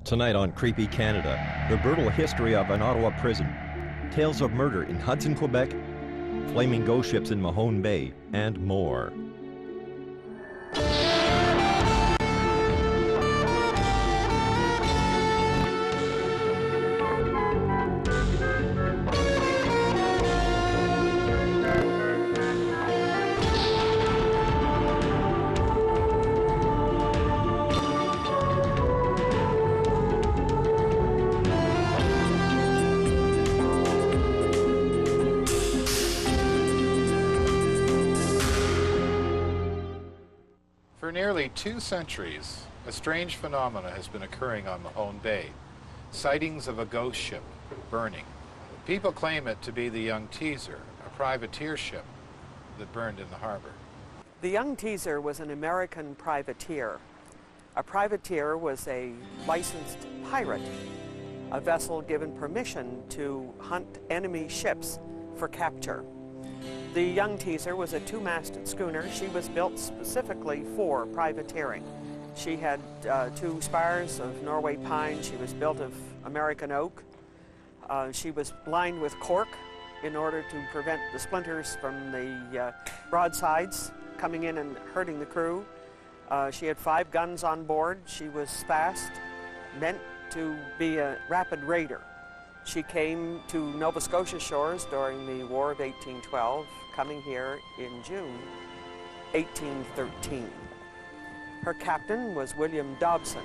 Tonight on Creepy Canada, the brutal history of an Ottawa prison, tales of murder in Hudson, Quebec, flaming ghost ships in Mahone Bay, and more. For nearly 2 centuries, a strange phenomena has been occurring on Mahone Bay. Sightings of a ghost ship burning. People claim it to be the Young Teaser, a privateer ship that burned in the harbor. The Young Teaser was an American privateer. A privateer was a licensed pirate, a vessel given permission to hunt enemy ships for capture. The Young Teaser was a 2-masted schooner. She was built specifically for privateering. She had 2 spars of Norway pine. She was built of American oak. She was lined with cork in order to prevent the splinters from the broadsides coming in and hurting the crew. She had 5 guns on board. She was fast, meant to be a rapid raider. She came to Nova Scotia shores during the War of 1812, coming here in June 1813. Her captain was William Dobson,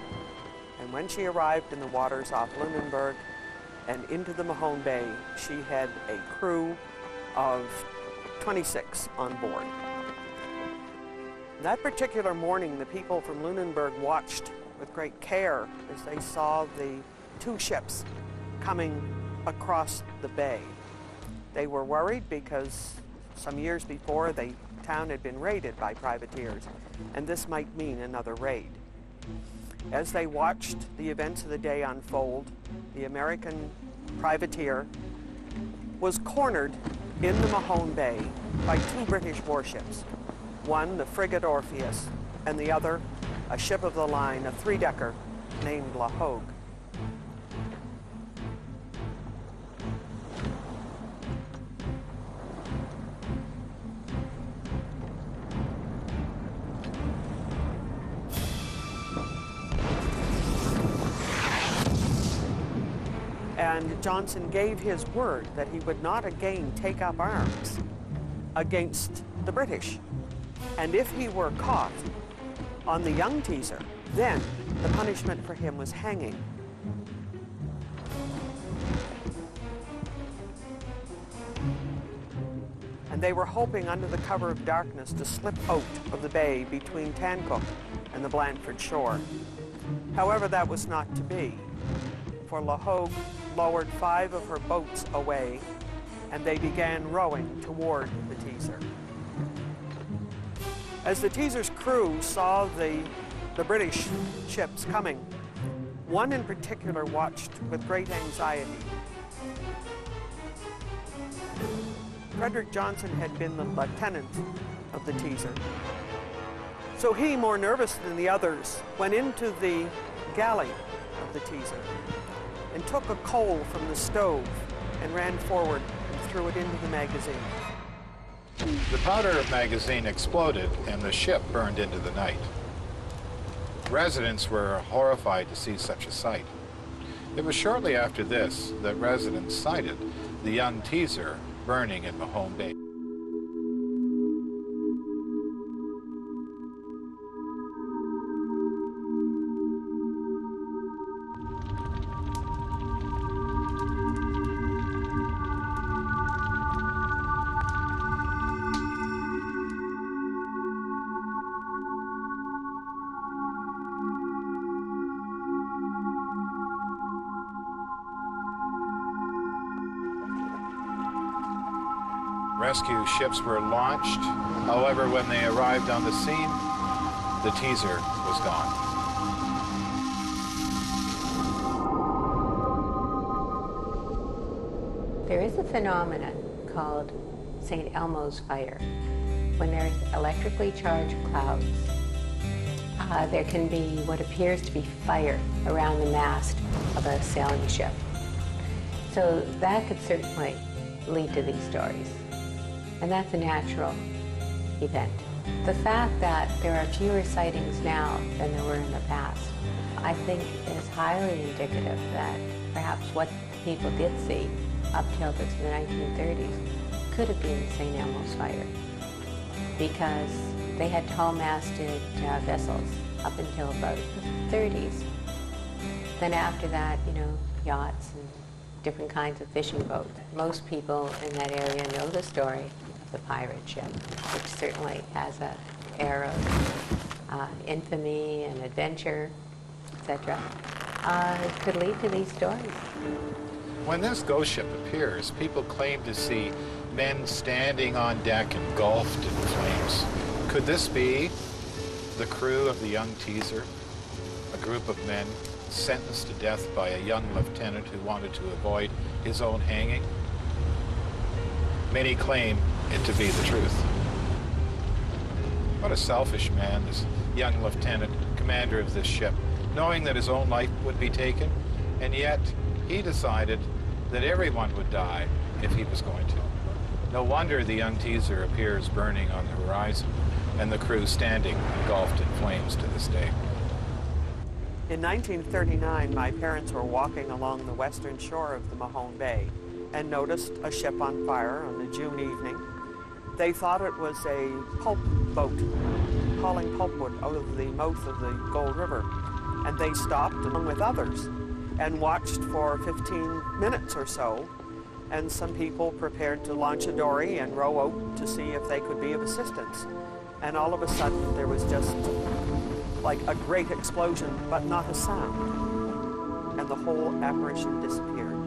and when she arrived in the waters off Lunenburg and into the Mahone Bay, she had a crew of 26 on board. That particular morning, the people from Lunenburg watched with great care as they saw the 2 ships coming across the bay. They were worried because some years before the town had been raided by privateers, and this might mean another raid. As they watched the events of the day unfold, the American privateer was cornered in the Mahone Bay by 2 British warships. One, the frigate Orpheus, and the other, a ship of the line, a 3-decker named La Hogue. And Johnson gave his word that he would not again take up arms against the British. And if he were caught on the Young Teaser, then the punishment for him was hanging. And they were hoping under the cover of darkness to slip out of the bay between Tancook and the Blandford shore. However, that was not to be, for La Hogue lowered 5 of her boats away, and they began rowing toward the Teaser. As the Teaser's crew saw the British ships coming, one in particular watched with great anxiety. Frederick Johnson had been the lieutenant of the Teaser. So he, more nervous than the others, went into the galley of the Teaser and took a coal from the stove and ran forward and threw it into the magazine. The powder magazine exploded and the ship burned into the night. Residents were horrified to see such a sight. It was shortly after this that residents sighted the Young Teaser burning in Mahone Bay. Rescue ships were launched. However, when they arrived on the scene, the Teaser was gone. There is a phenomenon called St. Elmo's fire, when there's electrically charged clouds there can be what appears to be fire around the mast of a sailing ship. So that could certainly lead to these stories. And that's a natural event. The fact that there are fewer sightings now than there were in the past, I think is highly indicative that perhaps what people did see up till the 1930s could have been St. Elmo's fire, because they had tall-masted vessels up until about the 30s. Then after that, you know, yachts and different kinds of fishing boats. Most people in that area know the story of the pirate ship, which certainly has an air of infamy and adventure, etc. It could lead to these stories. When this ghost ship appears, people claim to see men standing on deck engulfed in flames. Could this be the crew of the young teaser? A group of men sentenced to death by a young lieutenant who wanted to avoid his own hanging? Many claim it to be the truth. What a selfish man, this young lieutenant, commander of this ship, knowing that his own life would be taken, and yet he decided that everyone would die if he was going to. No wonder the young teaser appears burning on the horizon, and the crew standing engulfed in flames to this day. In 1939, my parents were walking along the western shore of the Mahone Bay and noticed a ship on fire on a June evening. They thought it was a pulp boat hauling pulpwood out of the mouth of the Gold River, and they stopped along with others and watched for 15 minutes or so, and some people prepared to launch a dory and row out to see if they could be of assistance. And all of a sudden there was just like a great explosion, but not a sound, and the whole apparition disappeared.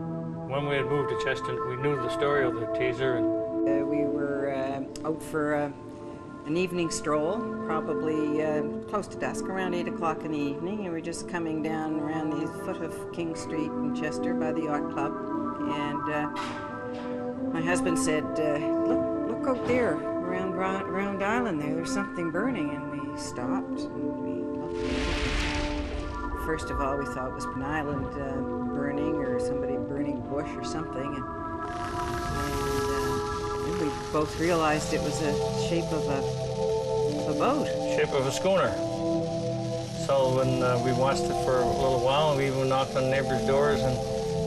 When we had moved to Cheston, we knew the story of the teaser. And we were out for an evening stroll, probably close to dusk, around 8 o'clock in the evening, and we're just coming down around the foot of King Street in Chester by the Yacht Club, and my husband said, look out there, around Round Island there's something burning, and we stopped and we looked. First of all, we thought it was an island burning, or somebody burning bush or something, and we both realized it was a shape of a boat. Shape of a schooner. So when we watched it for a little while, we even knocked on neighbors' doors and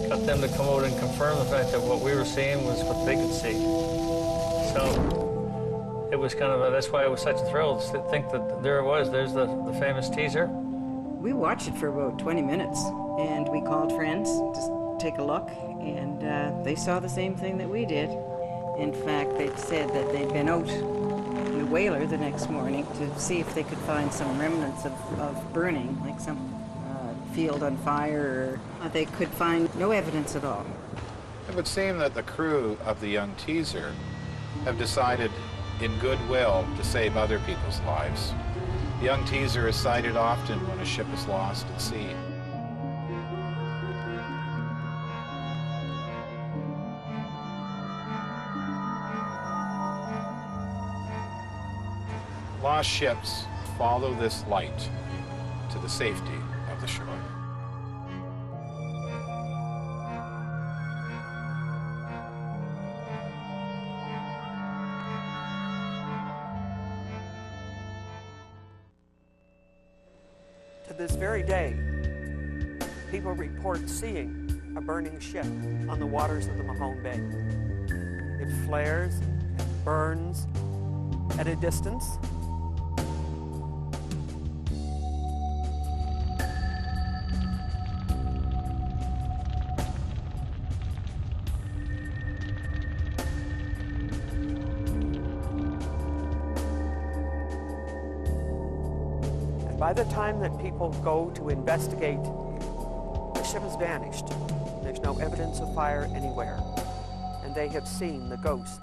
got them to come out and confirm the fact that what we were seeing was what they could see. So it was kind of that's why it was such a thrill to think that there it was. There's the famous teaser. We watched it for about 20 minutes, and we called friends to take a look, and they saw the same thing that we did. In fact, they said that they'd been out in the whaler the next morning to see if they could find some remnants of burning, like some field on fire, or they could find no evidence at all. It would seem that the crew of the young teaser have decided in goodwill to save other people's lives. The young teaser is sighted often when a ship is lost at sea. Lost ships follow this light to the safety of the shore. To this very day, people report seeing a burning ship on the waters of the Mahone Bay. It flares and burns at a distance. By the time that people go to investigate, the ship has vanished. There's no evidence of fire anywhere. And they have seen the ghost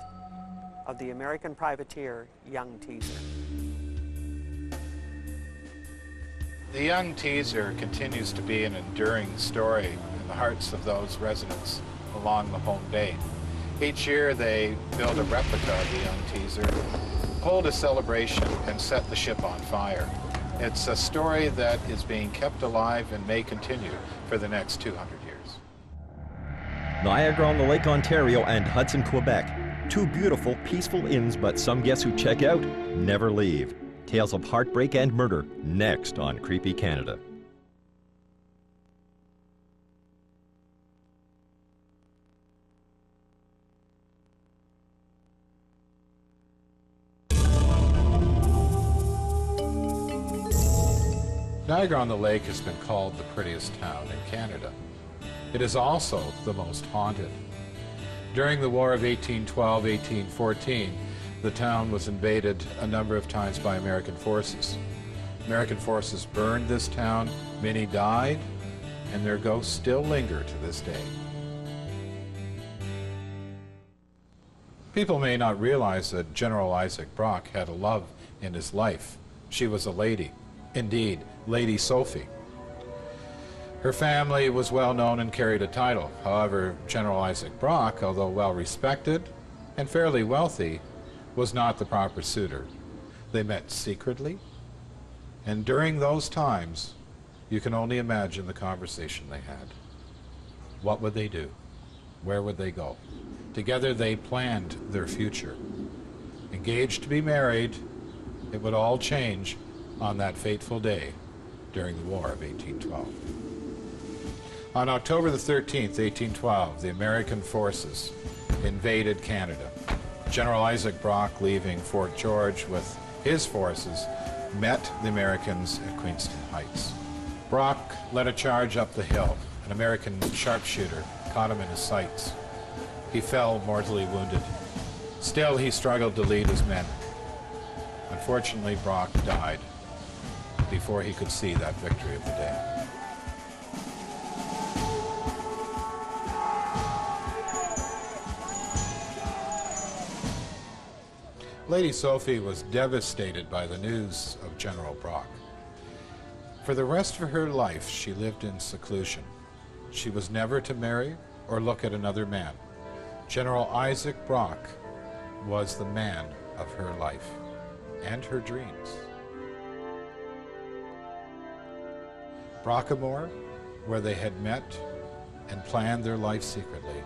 of the American privateer, Young Teaser. The Young Teaser continues to be an enduring story in the hearts of those residents along Mahone Bay. Each year they build a replica of the Young Teaser, hold a celebration, and set the ship on fire. It's a story that is being kept alive and may continue for the next 200 years. Niagara-on-the-Lake, Ontario, and Hudson, Quebec. Two beautiful, peaceful inns, but some guests who check out never leave. Tales of heartbreak and murder, next on Creepy Canada. Niagara-on-the-Lake has been called the prettiest town in Canada. It is also the most haunted. During the War of 1812-1814, the town was invaded a number of times by American forces. American forces burned this town, many died, and their ghosts still linger to this day. People may not realize that General Isaac Brock had a love in his life. She was a lady, indeed, Lady Sophie. Her family was well known and carried a title. However, General Isaac Brock, although well respected and fairly wealthy, was not the proper suitor. They met secretly, and during those times, you can only imagine the conversation they had. What would they do? Where would they go? Together they planned their future. Engaged to be married, it would all change on that fateful day during the War of 1812. On October the 13th, 1812, the American forces invaded Canada. General Isaac Brock, leaving Fort George with his forces, met the Americans at Queenston Heights. Brock led a charge up the hill. An American sharpshooter caught him in his sights. He fell mortally wounded. Still, he struggled to lead his men. Unfortunately, Brock died before he could see that victory of the day. Lady Sophie was devastated by the news of General Brock. For the rest of her life, she lived in seclusion. She was never to marry or look at another man. General Isaac Brock was the man of her life and her dreams. Brockmore, where they had met and planned their life secretly,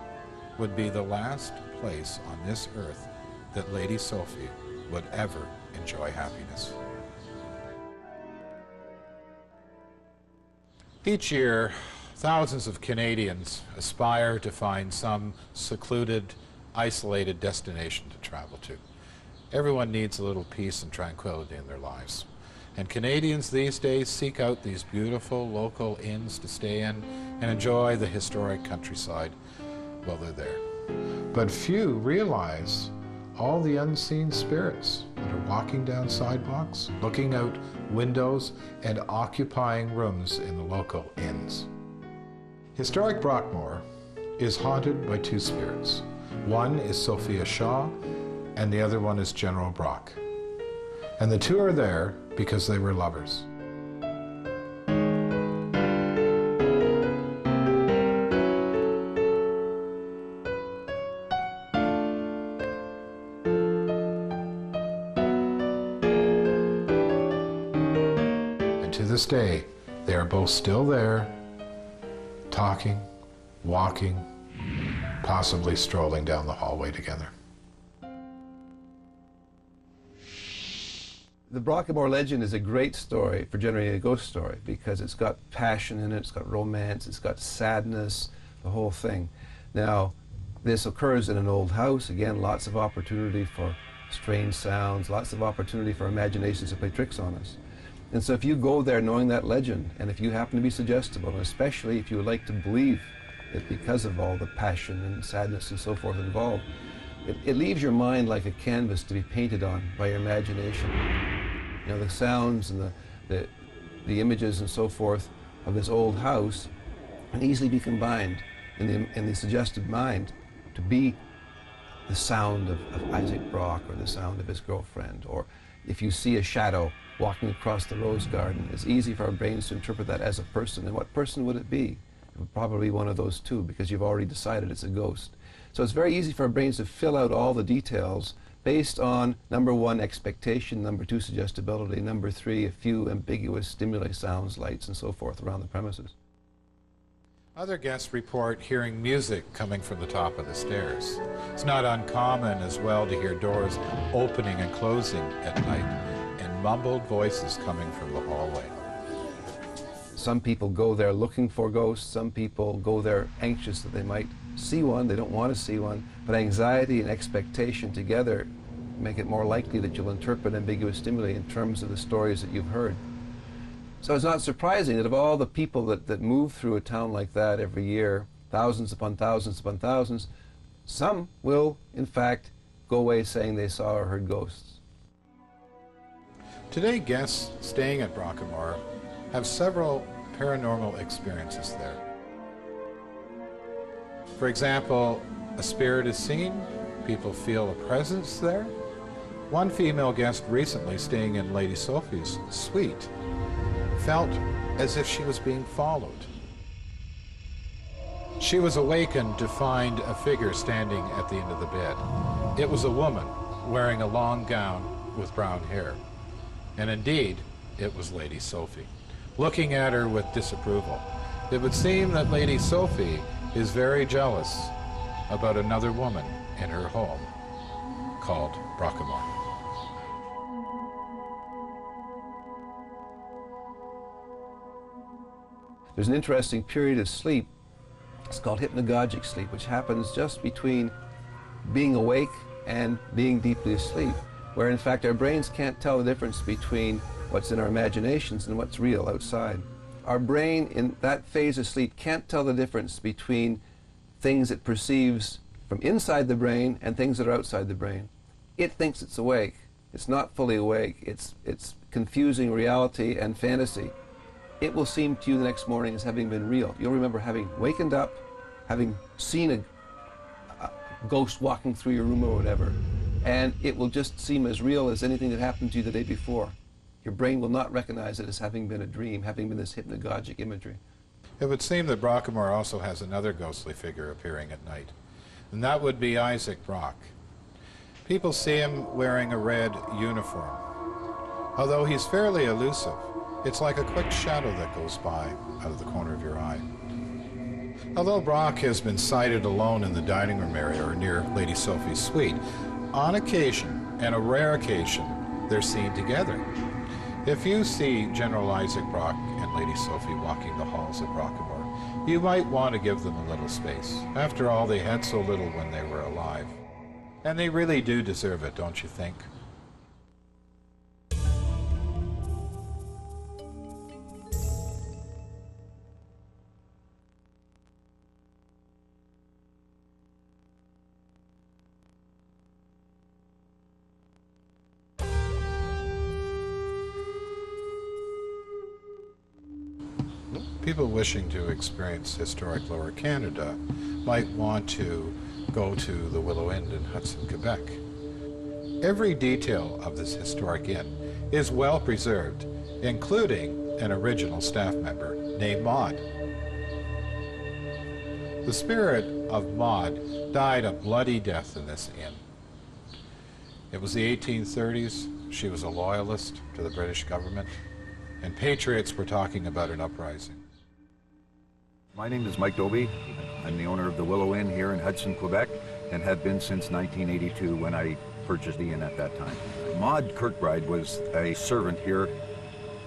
would be the last place on this earth that Lady Sophie would ever enjoy happiness. Each year, thousands of Canadians aspire to find some secluded, isolated destination to travel to. Everyone needs a little peace and tranquility in their lives. And Canadians these days seek out these beautiful local inns to stay in and enjoy the historic countryside while they're there. But few realize all the unseen spirits that are walking down sidewalks, looking out windows, and occupying rooms in the local inns. Historic Brockmore is haunted by two spirits. One is Sophia Shaw, and the other one is General Brock. And the two are there because they were lovers. And to this day, they are both still there, talking, walking, possibly strolling down the hallway together. The Brockmore legend is a great story for generating a ghost story because it's got passion in it, it's got romance, it's got sadness, the whole thing. Now, this occurs in an old house. Again, lots of opportunity for strange sounds, lots of opportunity for imaginations to play tricks on us. And so if you go there knowing that legend, and if you happen to be suggestible, and especially if you would like to believe it because of all the passion and sadness and so forth involved, it leaves your mind like a canvas to be painted on by your imagination. You know, the sounds and the images and so forth of this old house can easily be combined in the suggestive mind to be the sound of Isaac Brock or the sound of his girlfriend. Or if you see a shadow walking across the rose garden, it's easy for our brains to interpret that as a person. And what person would it be? It would probably be one of those two because you've already decided it's a ghost. So it's very easy for our brains to fill out all the details based on number 1, expectation, number 2, suggestibility, number 3, a few ambiguous stimuli, sounds, lights, and so forth around the premises. Other guests report hearing music coming from the top of the stairs. It's not uncommon as well to hear doors opening and closing at night and mumbled voices coming from the hallway. Some people go there looking for ghosts. Some people go there anxious that they might see one. They don't want to see one. But anxiety and expectation together make it more likely that you'll interpret ambiguous stimuli in terms of the stories that you've heard. So it's not surprising that of all the people that move through a town like that every year, thousands upon thousands upon thousands, some will, in fact, go away saying they saw or heard ghosts. Today, guests staying at Brockamore have several paranormal experiences there. For example, a spirit is seen, people feel a presence there. One female guest recently staying in Lady Sophie's suite felt as if she was being followed. She was awakened to find a figure standing at the end of the bed. It was a woman wearing a long gown with brown hair. And indeed, it was Lady Sophie, looking at her with disapproval. It would seem that Lady Sophie is very jealous about another woman in her home called Brockamore. There's an interesting period of sleep. It's called hypnagogic sleep, which happens just between being awake and being deeply asleep, where in fact our brains can't tell the difference between what's in our imaginations and what's real outside. Our brain in that phase of sleep can't tell the difference between things it perceives from inside the brain and things that are outside the brain. It thinks it's awake. It's not fully awake. It's confusing reality and fantasy. It will seem to you the next morning as having been real. You'll remember having wakened up, having seen a ghost walking through your room or whatever, and it will just seem as real as anything that happened to you the day before. Your brain will not recognize it as having been a dream, having been this hypnagogic imagery. It would seem that Brockamore also has another ghostly figure appearing at night, and that would be Isaac Brock. People see him wearing a red uniform. Although he's fairly elusive, it's like a quick shadow that goes by out of the corner of your eye. Although Brock has been sighted alone in the dining room area or near Lady Sophie's suite, on occasion, and a rare occasion, they're seen together. If you see General Isaac Brock and Lady Sophie walking the halls of Brockamore, you might want to give them a little space. After all, they had so little when they were alive. And they really do deserve it, don't you think? People wishing to experience historic Lower Canada might want to go to the Willow Inn in Hudson, Quebec. Every detail of this historic inn is well preserved, including an original staff member named Maud. The spirit of Maud died a bloody death in this inn. It was the 1830s. She was a loyalist to the British government, and patriots were talking about an uprising. My name is Mike Doby. I'm the owner of the Willow Inn here in Hudson, Quebec, and have been since 1982 when I purchased the inn at that time. Maud Kirkbride was a servant here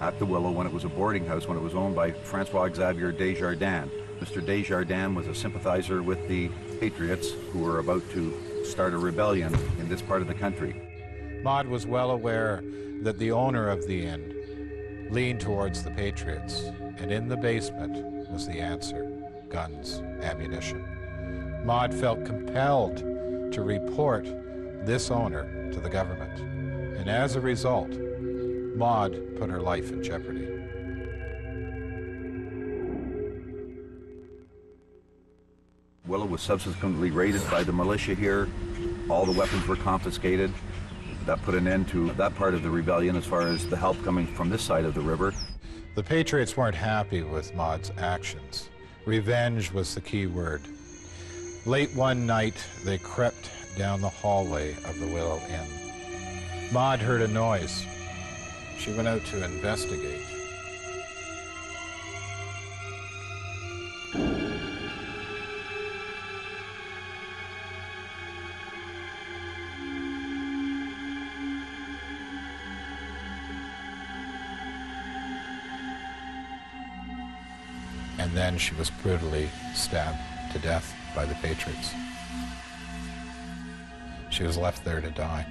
at the Willow when it was a boarding house, when it was owned by Francois Xavier Desjardins. Mr. Desjardins was a sympathizer with the Patriots who were about to start a rebellion in this part of the country. Maud was well aware that the owner of the inn leaned towards the Patriots, and in the basement was the answer: guns, ammunition. Maud felt compelled to report this owner to the government, and as a result, Maud put her life in jeopardy. Willow was subsequently raided by the militia here. All the weapons were confiscated. That put an end to that part of the rebellion as far as the help coming from this side of the river. The Patriots weren't happy with Maud's actions. Revenge was the key word. Late one night, they crept down the hallway of the Willow Inn. Maud heard a noise. She went out to investigate. And then she was brutally stabbed to death by the Patriots. She was left there to die.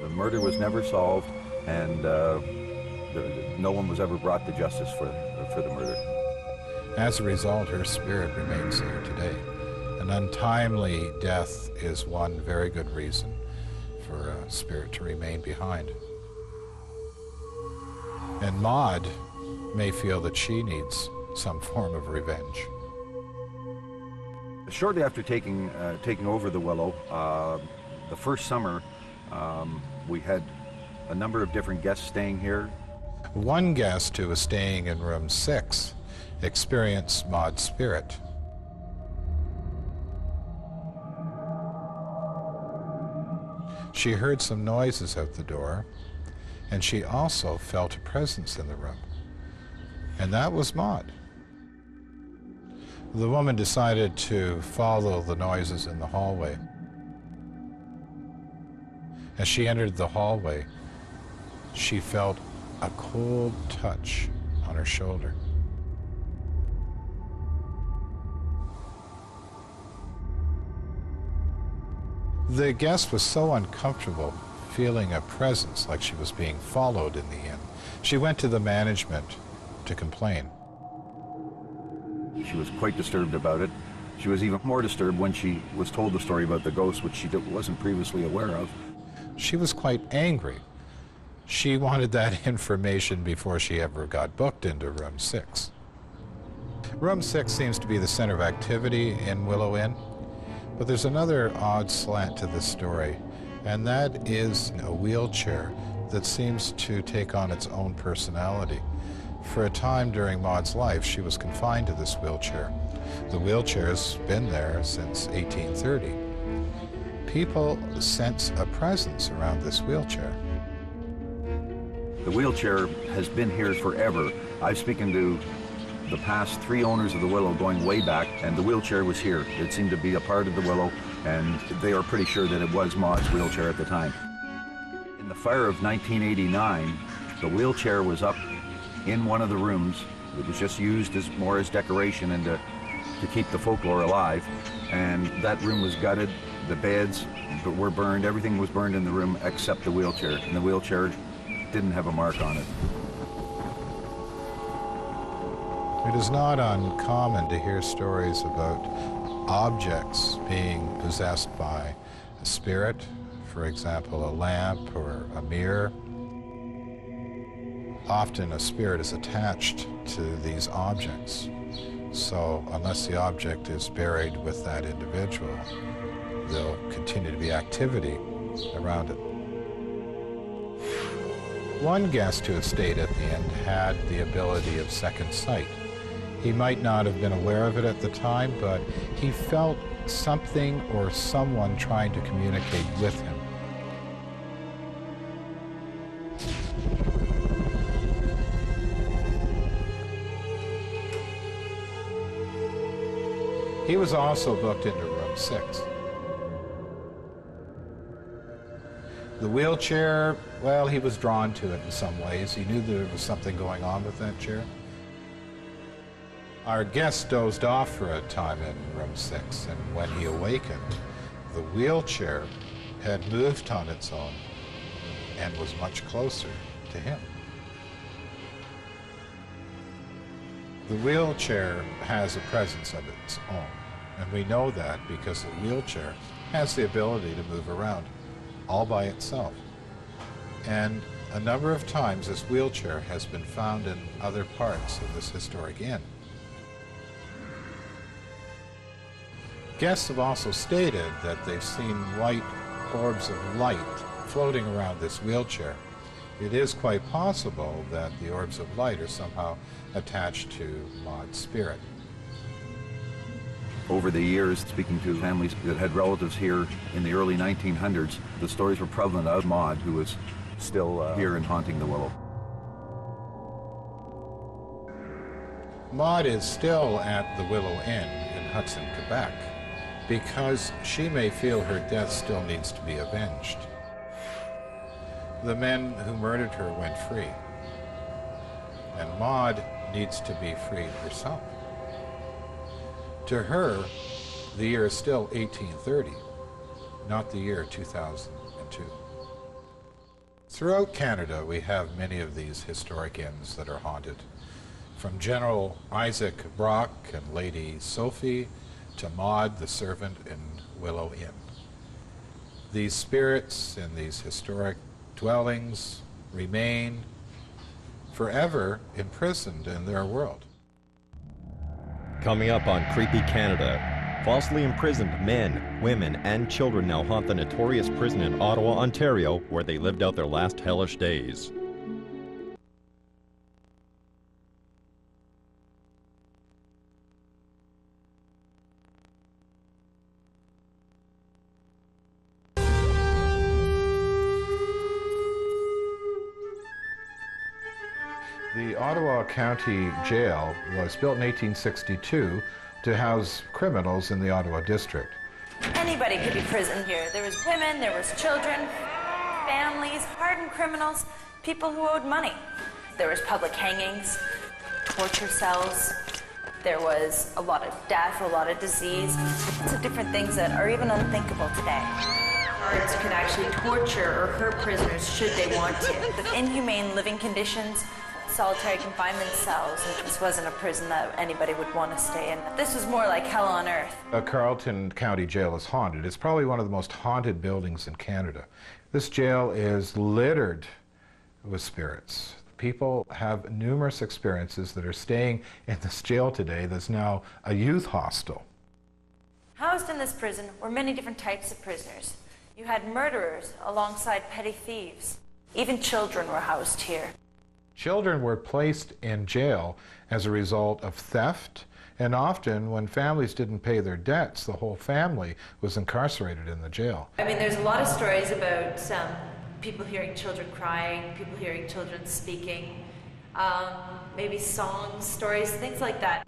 The murder was never solved, and no one was ever brought to justice for the murder. As a result, her spirit remains there today. An untimely death is one very good reason for a spirit to remain behind. And Maud may feel that she needs some form of revenge. Shortly after taking over the Willow, the first summer, we had a number of different guests staying here. One guest who was staying in room 6 experienced Maud's spirit. She heard some noises out the door, and she also felt a presence in the room, and that was Maud. The woman decided to follow the noises in the hallway. As she entered the hallway, she felt a cold touch on her shoulder. The guest was so uncomfortable, feeling a presence like she was being followed in the inn. She went to the management to complain. She was quite disturbed about it. She was even more disturbed when she was told the story about the ghost, which she wasn't previously aware of. She was quite angry. She wanted that information before she ever got booked into room 6. Room 6 seems to be the center of activity in Willow Inn. But there's another odd slant to this story, and that is a wheelchair that seems to take on its own personality. For a time during Maud's life, she was confined to this wheelchair. The wheelchair's been there since 1830. People sense a presence around this wheelchair. The wheelchair has been here forever. I've spoken to the past 3 owners of the Willow going way back, and the wheelchair was here. It seemed to be a part of the Willow, and they are pretty sure that it was Maud's wheelchair at the time. In the fire of 1989, the wheelchair was up in one of the rooms. It was just used more as decoration and to keep the folklore alive. And that room was gutted. The beds were burned. Everything was burned in the room except the wheelchair. And the wheelchair didn't have a mark on it. It is not uncommon to hear stories about objects being possessed by a spirit, for example, a lamp or a mirror. Often a spirit is attached to these objects, so unless the object is buried with that individual, there'll continue to be activity around it. One guest who had stayed at the inn had the ability of second sight. He might not have been aware of it at the time, but he felt something or someone trying to communicate with him. He was also booked into room 6. The wheelchair, well, he was drawn to it in some ways. He knew there was something going on with that chair. Our guest dozed off for a time in room 6, and when he awakened, the wheelchair had moved on its own and was much closer to him. The wheelchair has a presence of its own, and we know that because the wheelchair has the ability to move around all by itself. And a number of times this wheelchair has been found in other parts of this historic inn. Guests have also stated that they've seen white orbs of light floating around this wheelchair, It is quite possible that the orbs of light are somehow attached to Maud's spirit. Over the years, speaking to families that had relatives here in the early 1900s, the stories were prevalent of Maud, who was still here and haunting the Willow. Maud is still at the Willow Inn in Hudson, Quebec, because she may feel her death still needs to be avenged. The men who murdered her went free, and Maud needs to be freed herself. To her, the year is still 1830, not the year 2002. Throughout Canada, we have many of these historic inns that are haunted, from General Isaac Brock and Lady Sophie to Maud the servant in Willow Inn. These spirits in these historic dwellings remain forever imprisoned in their world. Coming up on Creepy Canada, falsely imprisoned men, women, and children now haunt the notorious prison in Ottawa, Ontario, where they lived out their last hellish days. The Ottawa County Jail was built in 1862 to house criminals in the Ottawa District. Anybody could be prisoned here. There was women, there was children, families, hardened criminals, people who owed money. There was public hangings, torture cells. There was a lot of death, a lot of disease. Lots of different things that are even unthinkable today. Guards could actually torture or hurt prisoners should they want to. With inhumane living conditions, solitary confinement cells, and this wasn't a prison that anybody would want to stay in. This was more like hell on earth. A Carleton County Jail is haunted. It's probably one of the most haunted buildings in Canada. This jail is littered with spirits. People have numerous experiences that are staying in this jail today that's now a youth hostel. Housed in this prison were many different types of prisoners. You had murderers alongside petty thieves. Even children were housed here. Children were placed in jail as a result of theft, and often when families didn't pay their debts, the whole family was incarcerated in the jail. I mean, there's a lot of stories about people hearing children crying, people hearing children speaking, maybe songs, stories, things like that.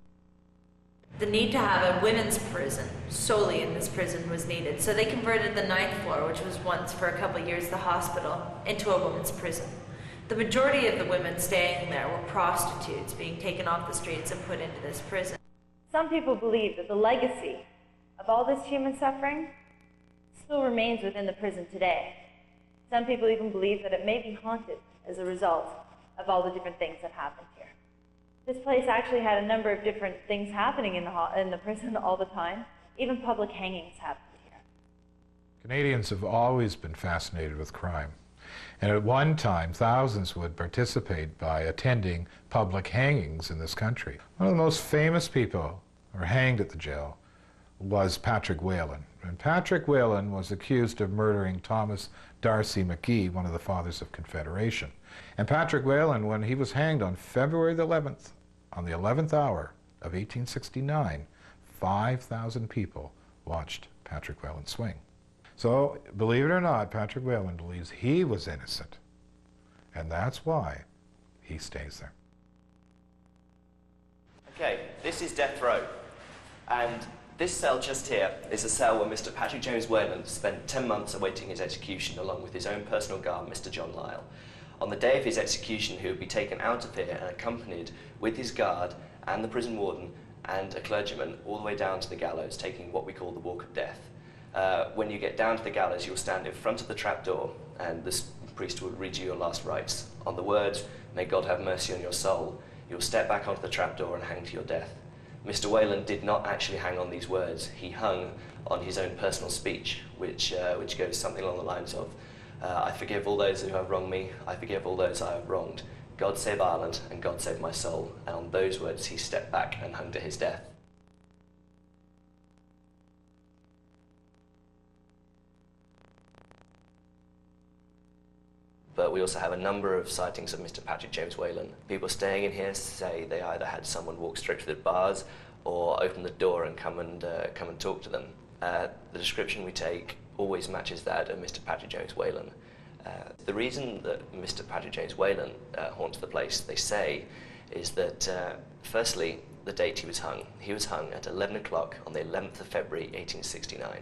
The need to have a women's prison solely in this prison was needed. So they converted the 9th floor, which was once for a couple of years the hospital, into a women's prison. The majority of the women staying there were prostitutes being taken off the streets and put into this prison. Some people believe that the legacy of all this human suffering still remains within the prison today. Some people even believe that it may be haunted as a result of all the different things that happened here. This place actually had a number of different things happening in the prison all the time. Even public hangings happened here. Canadians have always been fascinated with crime. And at one time, thousands would participate by attending public hangings in this country. One of the most famous people who were hanged at the jail was Patrick Whelan. And Patrick Whelan was accused of murdering Thomas D'Arcy McGee, one of the fathers of Confederation. And Patrick Whelan, when he was hanged on February the 11th, on the 11th hour of 1869, 5,000 people watched Patrick Whelan swing. So, believe it or not, Patrick Whelan believes he was innocent. And that's why he stays there. Okay, this is death row. And this cell just here is a cell where Mr. Patrick James Whelan spent 10 months awaiting his execution along with his own personal guard, Mr. John Lyle. On the day of his execution, he would be taken out of here and accompanied with his guard and the prison warden and a clergyman all the way down to the gallows, taking what we call the walk of death. When you get down to the gallows, you'll stand in front of the trapdoor and the priest will read you your last rites. On the words, "May God have mercy on your soul," you'll step back onto the trapdoor and hang to your death. Mr. Whelan did not actually hang on these words. He hung on his own personal speech, which goes something along the lines of, "I forgive all those who have wronged me. I forgive all those I have wronged. God save Ireland and God save my soul." And on those words, he stepped back and hung to his death. But we also have a number of sightings of Mr. Patrick James Whalen. People staying in here say they either had someone walk straight through the bars or open the door and come and talk to them. The description we take always matches that of Mr. Patrick James Whalen. The reason that Mr. Patrick James Whalen haunts the place, they say, is that firstly, the date he was hung. He was hung at 11 o'clock on the 11th of February 1869.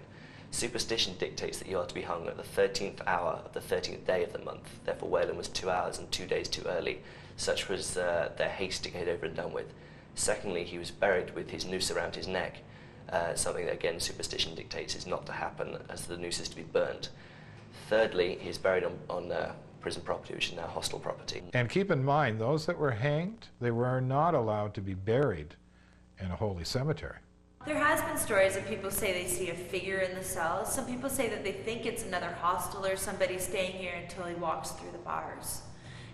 Superstition dictates that you are to be hung at the 13th hour of the 13th day of the month. Therefore, Whalen was 2 hours and 2 days too early. Such was their haste to get it over and done with. Secondly, he was buried with his noose around his neck, something that, again, superstition dictates is not to happen, as the noose is to be burnt. Thirdly, he's buried on prison property, which is now hostel property. And keep in mind, those that were hanged, they were not allowed to be buried in a holy cemetery. There has been stories of people say they see a figure in the cells. Some people say that they think it's another hostel or somebody staying here until he walks through the bars.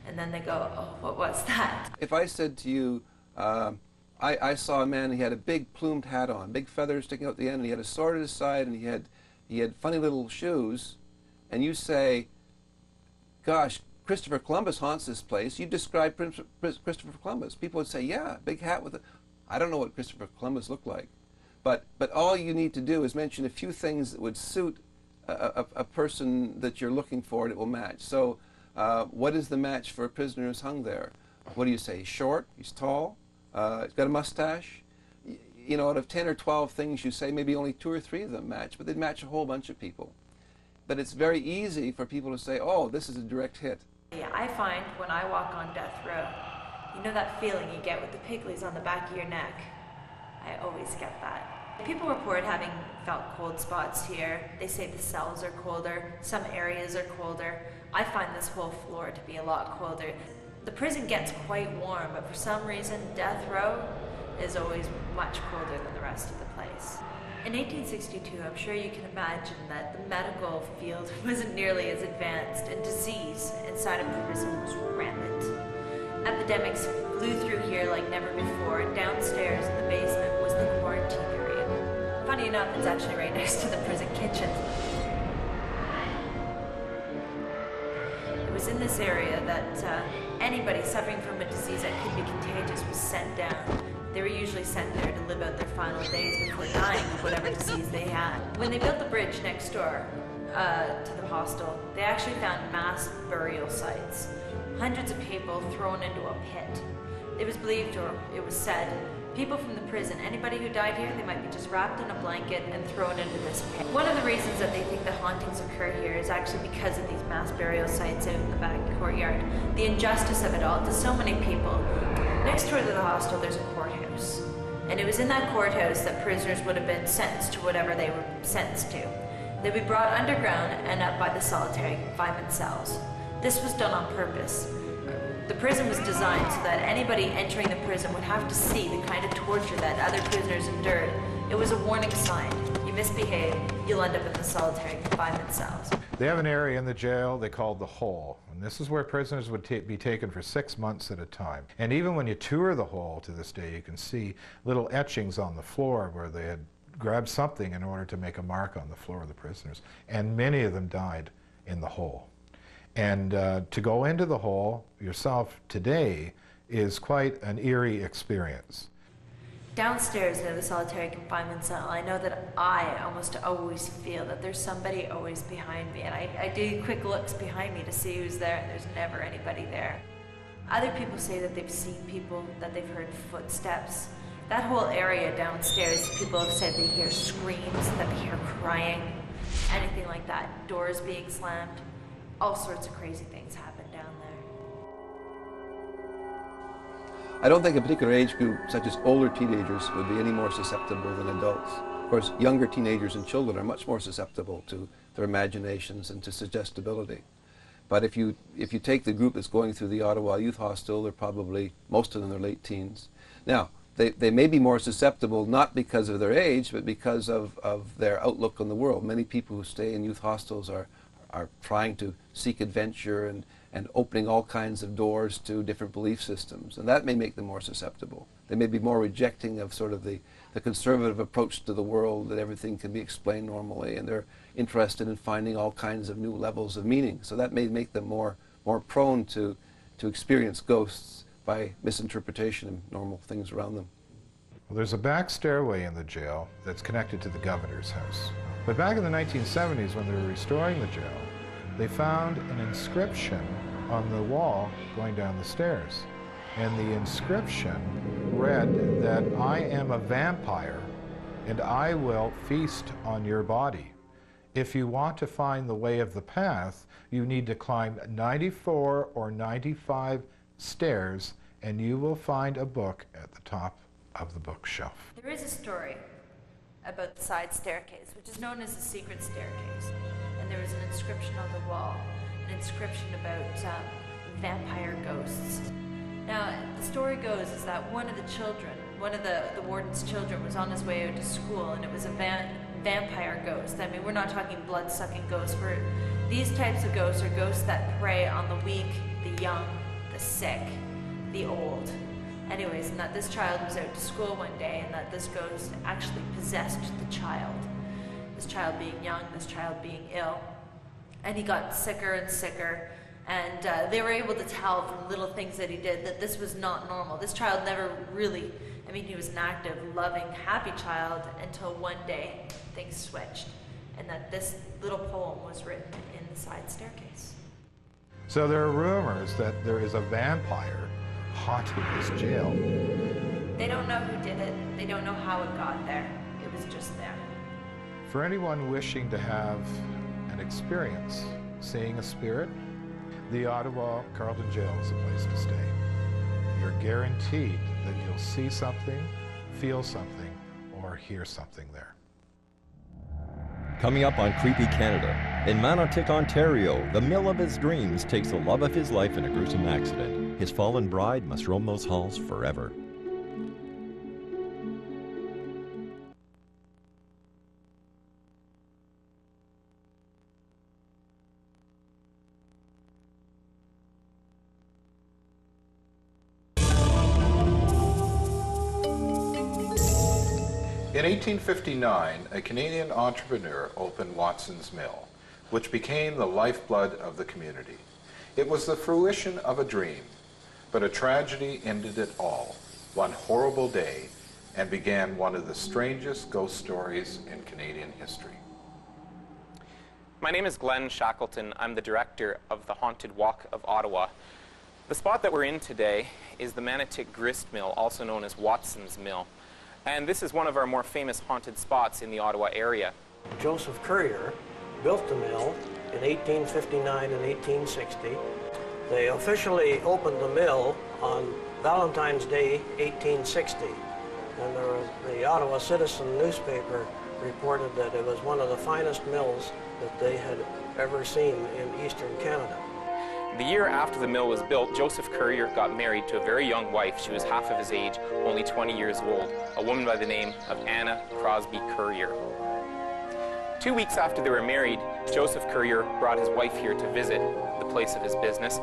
And then they go, oh, what was that? If I said to you, I saw a man, he had a big plumed hat on, big feathers sticking out the end, and he had a sword at his side, and he had funny little shoes, and you say, gosh, Christopher Columbus haunts this place, you describe Christopher Columbus. People would say, yeah, big hat with a... I don't know what Christopher Columbus looked like. But all you need to do is mention a few things that would suit a person that you're looking for, and it will match. So what is the match for a prisoner who's hung there? What do you say? He's short, he's tall, he's got a mustache. You know, out of 10 or 12 things you say, maybe only 2 or 3 of them match, but they'd match a whole bunch of people. But it's very easy for people to say, oh, this is a direct hit. Yeah, I find when I walk on death row, you know that feeling you get with the pigglies on the back of your neck? I always get that. People report having felt cold spots here. They say the cells are colder, some areas are colder. I find this whole floor to be a lot colder. The prison gets quite warm, but for some reason, death row is always much colder than the rest of the place. In 1862, I'm sure you can imagine that the medical field wasn't nearly as advanced, and disease inside of the prison was rampant. Epidemics flew through here like never before, and downstairs in the basement was the quarantine area. Funny enough, it's actually right next to the prison kitchen. It was in this area that anybody suffering from a disease that could be contagious was sent down. They were usually sent there to live out their final days before dying of whatever disease they had. When they built the bridge next door to the hostel, they actually found mass burial sites. Hundreds of people thrown into a pit. It was believed, or it was said, people from the prison, anybody who died here, they might be just wrapped in a blanket and thrown into this pit. One of the reasons that they think the hauntings occur here is actually because of these mass burial sites out in the back courtyard. The injustice of it all to so many people. Next door to the hostel, there's a courthouse. And it was in that courthouse that prisoners would have been sentenced to whatever they were sentenced to. They'd be brought underground and up by the solitary confinement cells. This was done on purpose. The prison was designed so that anybody entering the prison would have to see the kind of torture that other prisoners endured. It was a warning sign. You misbehave, you'll end up in the solitary confinement cells. They have an area in the jail they called the Hole, and this is where prisoners would be taken for 6 months at a time. And even when you tour the Hole to this day, you can see little etchings on the floor where they had grabbed something in order to make a mark on the floor of the prisoners. And many of them died in the Hole. And to go into the Hole yourself today is quite an eerie experience. Downstairs in the solitary confinement cell, I know that I almost always feel that there's somebody always behind me, and I do quick looks behind me to see who's there, and there's never anybody there. Other people say that they've seen people, that they've heard footsteps. That whole area downstairs, people have said they hear screams, that they hear crying, anything like that, doors being slammed. All sorts of crazy things happen down there. I don't think a particular age group, such as older teenagers, would be any more susceptible than adults. Of course, younger teenagers and children are much more susceptible to their imaginations and to suggestibility. But if you take the group that's going through the Ottawa Youth Hostel, they're probably, most of them are late teens. Now, they may be more susceptible not because of their age, but because of their outlook on the world. Many people who stay in youth hostels are trying to seek adventure and opening all kinds of doors to different belief systems. And that may make them more susceptible. They may be more rejecting of sort of the conservative approach to the world, that everything can be explained normally, and they're interested in finding all kinds of new levels of meaning. So that may make them more more prone to experience ghosts by misinterpretation of normal things around them. Well, there's a back stairway in the jail that's connected to the governor's house. But back in the 1970s, when they were restoring the jail, they found an inscription on the wall going down the stairs. And the inscription read that I am a vampire and I will feast on your body. If you want to find the way of the path, you need to climb 94 or 95 stairs and you will find a book at the top of the bookshelf. There is a story about the side staircase, which is known as the secret staircase. And there was an inscription on the wall, an inscription about vampire ghosts. Now, the story goes is that one of the children, one of the warden's children was on his way out to school, and it was a vampire ghost. I mean, we're not talking blood-sucking ghosts. These types of ghosts are ghosts that prey on the weak, the young, the sick, the old. Anyways, and that this child was out to school one day and that this ghost actually possessed the child. This child being young, this child being ill. And he got sicker and sicker. And they were able to tell from little things that he did that this was not normal. This child never really, I mean, he was an active, loving, happy child until one day things switched. And that this little poem was written in the side staircase. So there are rumors that there is a vampire haunting this jail. They don't know who did it. They don't know how it got there. It was just there. For anyone wishing to have an experience seeing a spirit, the Ottawa Carleton Jail is a place to stay. You're guaranteed that you'll see something, feel something, or hear something there. Coming up on Creepy Canada, in Manotick, Ontario, the mill of his dreams takes the love of his life in a gruesome accident. His fallen bride must roam those halls forever. In 1859, a Canadian entrepreneur opened Watson's Mill, which became the lifeblood of the community. It was the fruition of a dream, but a tragedy ended it all, one horrible day, and began one of the strangest ghost stories in Canadian history. My name is Glenn Shackleton. I'm the director of the Haunted Walk of Ottawa. The spot that we're in today is the Manotick Grist Mill, also known as Watson's Mill. And this is one of our more famous haunted spots in the Ottawa area. Joseph Currier built the mill in 1859 and 1860. They officially opened the mill on Valentine's Day, 1860. And the Ottawa Citizen newspaper reported that it was one of the finest mills that they had ever seen in eastern Canada. The year after the mill was built, Joseph Currier got married to a very young wife. She was half of his age, only 20 years old, a woman by the name of Anna Crosby Currier. 2 weeks after they were married, Joseph Currier brought his wife here to visit the place of his business.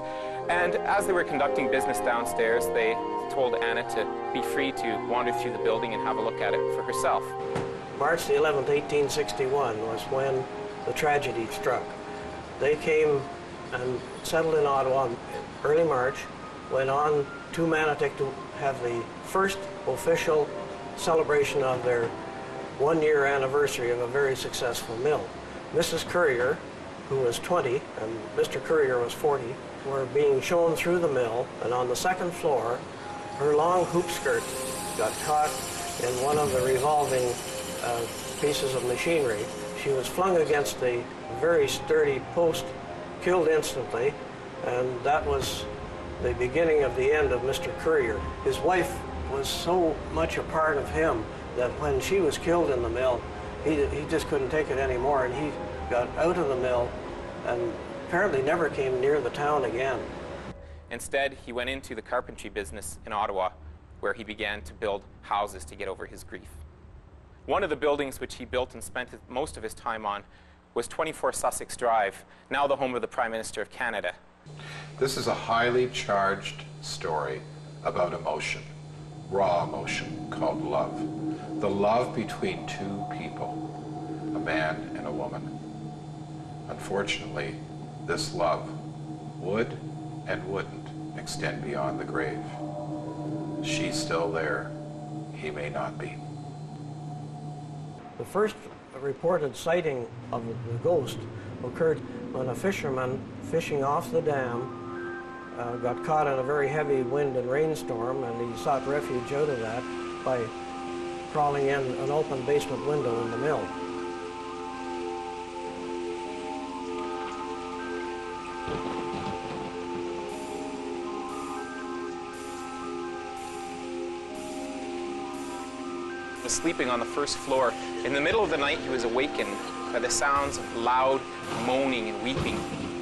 And as they were conducting business downstairs, they told Anna to be free to wander through the building and have a look at it for herself. March the 11th, 1861 was when the tragedy struck. They came and settled in Ottawa in early March, went on to Manotick to have the first official celebration of their one-year anniversary of a very successful mill. Mrs. Currier, who was 20, and Mr. Currier was 40, were being shown through the mill, and on the second floor, her long hoop skirt got caught in one of the revolving pieces of machinery. She was flung against a very sturdy post, killed instantly, and that was the beginning of the end of Mr. Currier. His wife was so much a part of him that when she was killed in the mill, he just couldn't take it anymore, and he got out of the mill and apparently never came near the town again. Instead, he went into the carpentry business in Ottawa, where he began to build houses to get over his grief. One of the buildings which he built and spent most of his time on was 24 Sussex Drive, now the home of the Prime Minister of Canada. This is a highly charged story about emotion, raw emotion called love. The love between two people, a man and a woman. Unfortunately, this love would and wouldn't extend beyond the grave. She's still there. He may not be. The first reported sighting of the ghost occurred when a fisherman fishing off the dam got caught in a very heavy wind and rainstorm, and he sought refuge out of that by crawling in an open basement window in the mill. Was sleeping on the first floor. In the middle of the night, he was awakened by the sounds of loud moaning and weeping.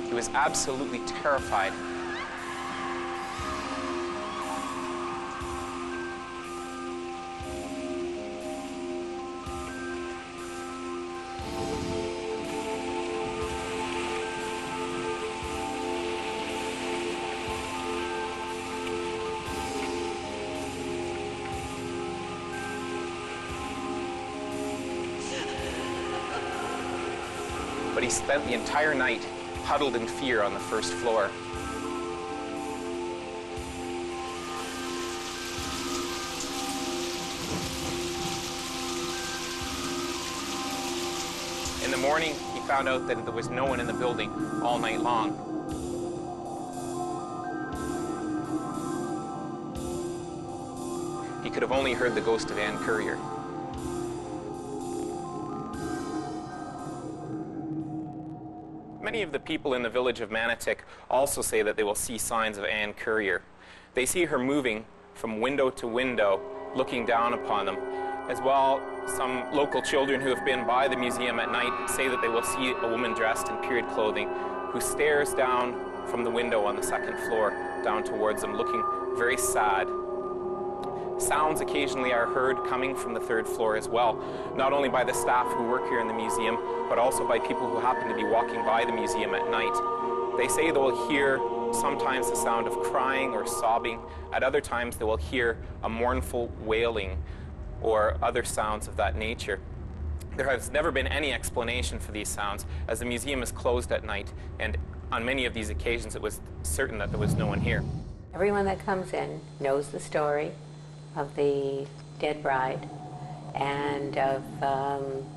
He was absolutely terrified. But he spent the entire night huddled in fear on the first floor. In the morning, he found out that there was no one in the building all night long. He could have only heard the ghost of Anne Currier. Many of the people in the village of Manotick also say that they will see signs of Anne Currier. They see her moving from window to window, looking down upon them. As well, some local children who have been by the museum at night say that they will see a woman dressed in period clothing who stares down from the window on the second floor down towards them, looking very sad. Sounds occasionally are heard coming from the third floor as well, not only by the staff who work here in the museum, but also by people who happen to be walking by the museum at night. They say they will hear sometimes the sound of crying or sobbing. At other times they will hear a mournful wailing or other sounds of that nature. There has never been any explanation for these sounds, as the museum is closed at night, and on many of these occasions it was certain that there was no one here. Everyone that comes in knows the story of the dead bride and of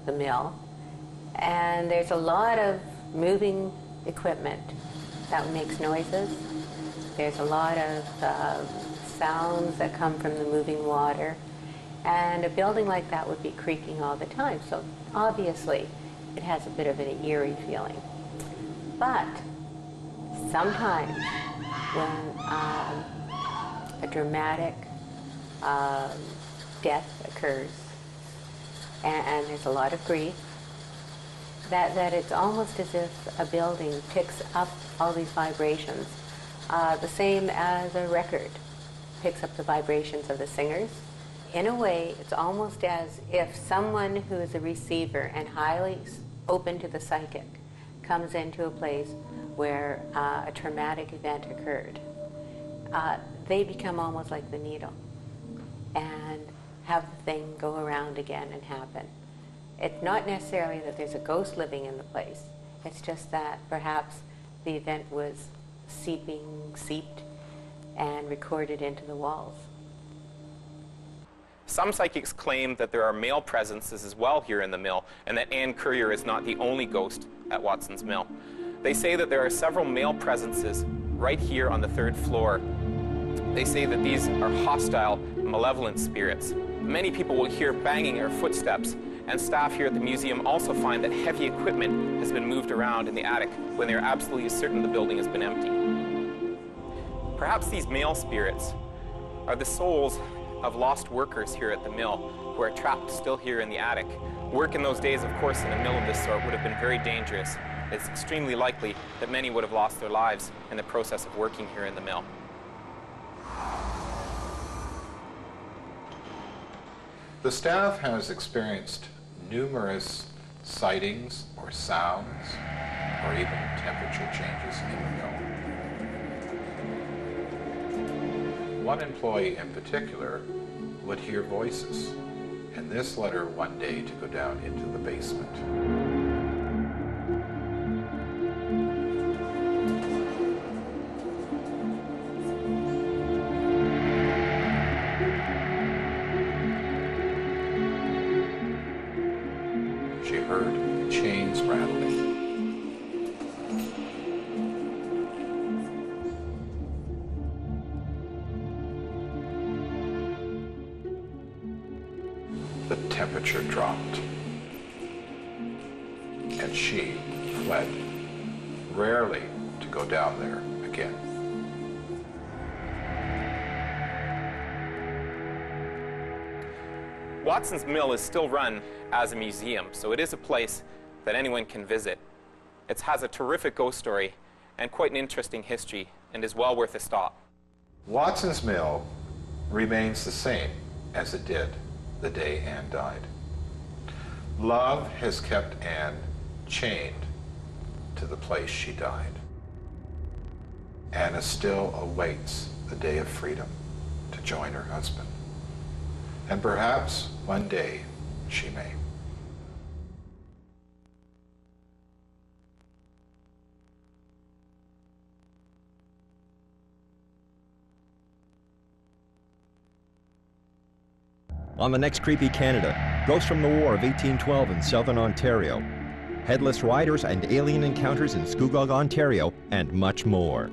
the mill. And there's a lot of moving equipment that makes noises. There's a lot of sounds that come from the moving water. And a building like that would be creaking all the time. So obviously it has a bit of an eerie feeling. But sometimes when a dramatic death occurs and there's a lot of grief, that it's almost as if a building picks up all these vibrations, the same as a record picks up the vibrations of the singers. In a way, it's almost as if someone who is a receiver and highly open to the psychic comes into a place where a traumatic event occurred. They become almost like the needle and have the thing go around again and happen. It's not necessarily that there's a ghost living in the place. It's just that perhaps the event was seeped and recorded into the walls. Some psychics claim that there are male presences as well here in the mill, and that Anne Currier is not the only ghost at Watson's Mill. They say that there are several male presences right here on the third floor. They say that these are hostile, malevolent spirits. Many people will hear banging or footsteps, and staff here at the museum also find that heavy equipment has been moved around in the attic when they're absolutely certain the building has been empty. Perhaps these male spirits are the souls of lost workers here at the mill who are trapped still here in the attic. Work in those days, of course, in a mill of this sort would have been very dangerous. It's extremely likely that many would have lost their lives in the process of working here in the mill. The staff has experienced numerous sightings or sounds or even temperature changes in the mill. One employee in particular would hear voices, and this led her one day to go down into the basement. the temperature dropped, and she fled, rarely to go down there again. Watson's Mill is still run as a museum, so it is a place that anyone can visit. It has a terrific ghost story and quite an interesting history, and is well worth a stop. Watson's Mill remains the same as it did the day Anne died. Love has kept Anne chained to the place she died. Anna still awaits the day of freedom to join her husband. And perhaps one day she may. On the next Creepy Canada, ghosts from the War of 1812 in Southern Ontario, headless riders and alien encounters in Scugog, Ontario, and much more.